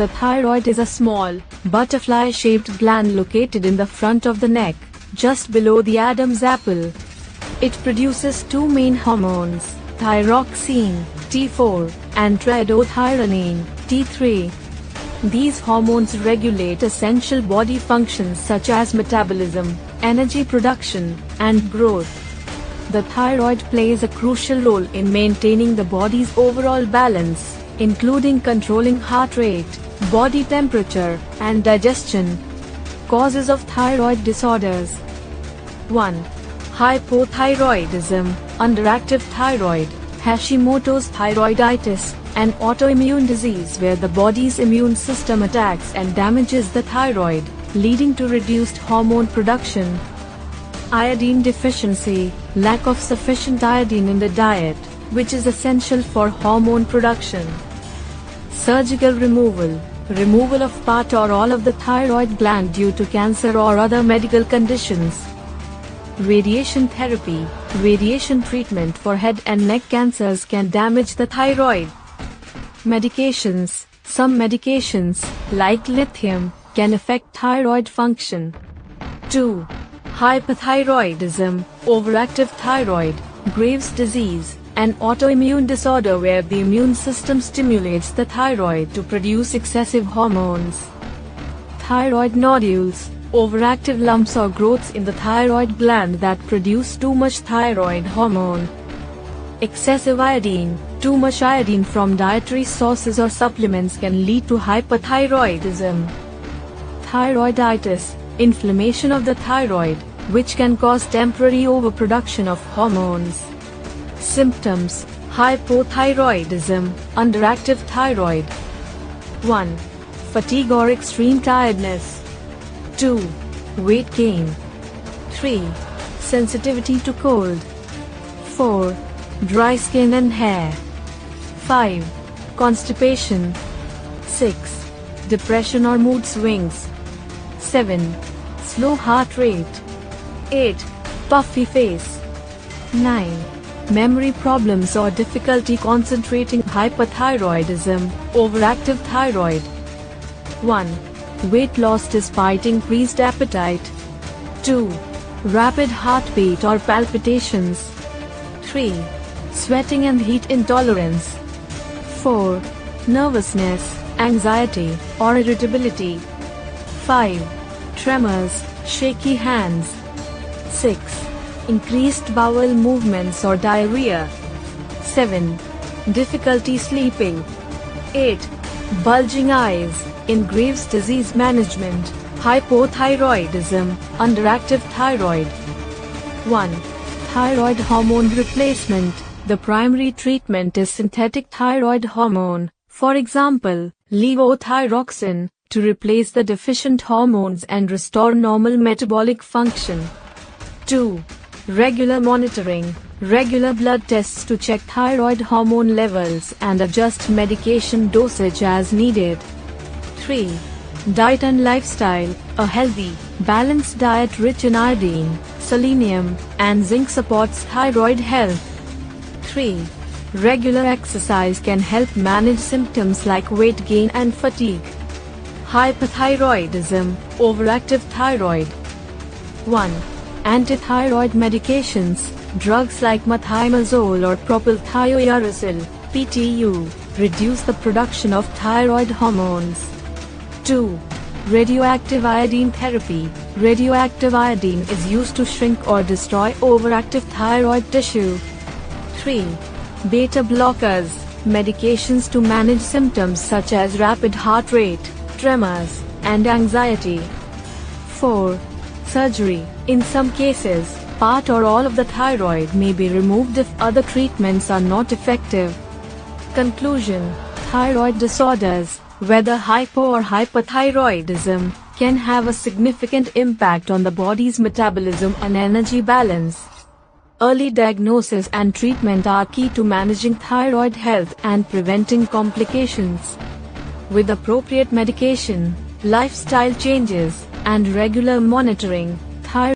The thyroid is a small, butterfly-shaped gland located in the front of the neck, just below the Adam's apple. It produces two main hormones, thyroxine, T4, and tridothyronine, T3. These hormones regulate essential body functions such as metabolism, energy production, and growth. The thyroid plays a crucial role in maintaining the body's overall balance, including controlling heart rate, body temperature, and digestion. Causes of thyroid disorders. 1. Hypothyroidism, underactive thyroid, Hashimoto's thyroiditis, an autoimmune disease where the body's immune system attacks and damages the thyroid, leading to reduced hormone production. Iodine deficiency, lack of sufficient iodine in the diet, which is essential for hormone production. Surgical removal, removal of part or all of the thyroid gland due to cancer or other medical conditions. Radiation therapy, radiation treatment for head and neck cancers can damage the thyroid. Medications, some medications, like lithium, can affect thyroid function. 2. Hypothyroidism, overactive thyroid, Graves' disease, an autoimmune disorder where the immune system stimulates the thyroid to produce excessive hormones. Thyroid nodules, overactive lumps or growths in the thyroid gland that produce too much thyroid hormone. Excessive iodine, too much iodine from dietary sources or supplements can lead to hypothyroidism. Thyroiditis, inflammation of the thyroid, which can cause temporary overproduction of hormones. Symptoms, hypothyroidism, underactive thyroid. 1. Fatigue or extreme tiredness. 2. Weight gain. 3. Sensitivity to cold. 4. Dry skin and hair. 5. Constipation. 6. Depression or mood swings. 7. Slow heart rate. 8. Puffy face. 9. Memory problems or difficulty concentrating. Hypothyroidism, overactive thyroid. 1. Weight loss despite increased appetite. 2. Rapid heartbeat or palpitations. 3. Sweating and heat intolerance. 4. Nervousness, anxiety, or irritability. 5. Tremors, shaky hands. 6. Increased bowel movements or diarrhea. 7. Difficulty sleeping. 8. Bulging eyes. In Graves' disease management, hypothyroidism, underactive thyroid. 1. Thyroid hormone replacement. The primary treatment is synthetic thyroid hormone, for example, levothyroxine, to replace the deficient hormones and restore normal metabolic function. 2. Regular monitoring, regular blood tests to check thyroid hormone levels and adjust medication dosage as needed. 3. Diet and lifestyle. A healthy, balanced diet rich in iodine, selenium, and zinc supports thyroid health. 3. Regular exercise can help manage symptoms like weight gain and fatigue. Hypothyroidism, overactive thyroid. 1. Antithyroid medications, drugs like methimazole or propylthiouracil, PTU, reduce the production of thyroid hormones. 2. Radioactive iodine therapy. Radioactive iodine is used to shrink or destroy overactive thyroid tissue. 3. Beta blockers, medications to manage symptoms such as rapid heart rate, tremors, and anxiety. 4. Surgery. In some cases, part or all of the thyroid may be removed if other treatments are not effective. Conclusion: thyroid disorders, whether hypo or hypothyroidism, can have a significant impact on the body's metabolism and energy balance. Early diagnosis and treatment are key to managing thyroid health and preventing complications. With appropriate medication, lifestyle changes, and regular monitoring, thyroid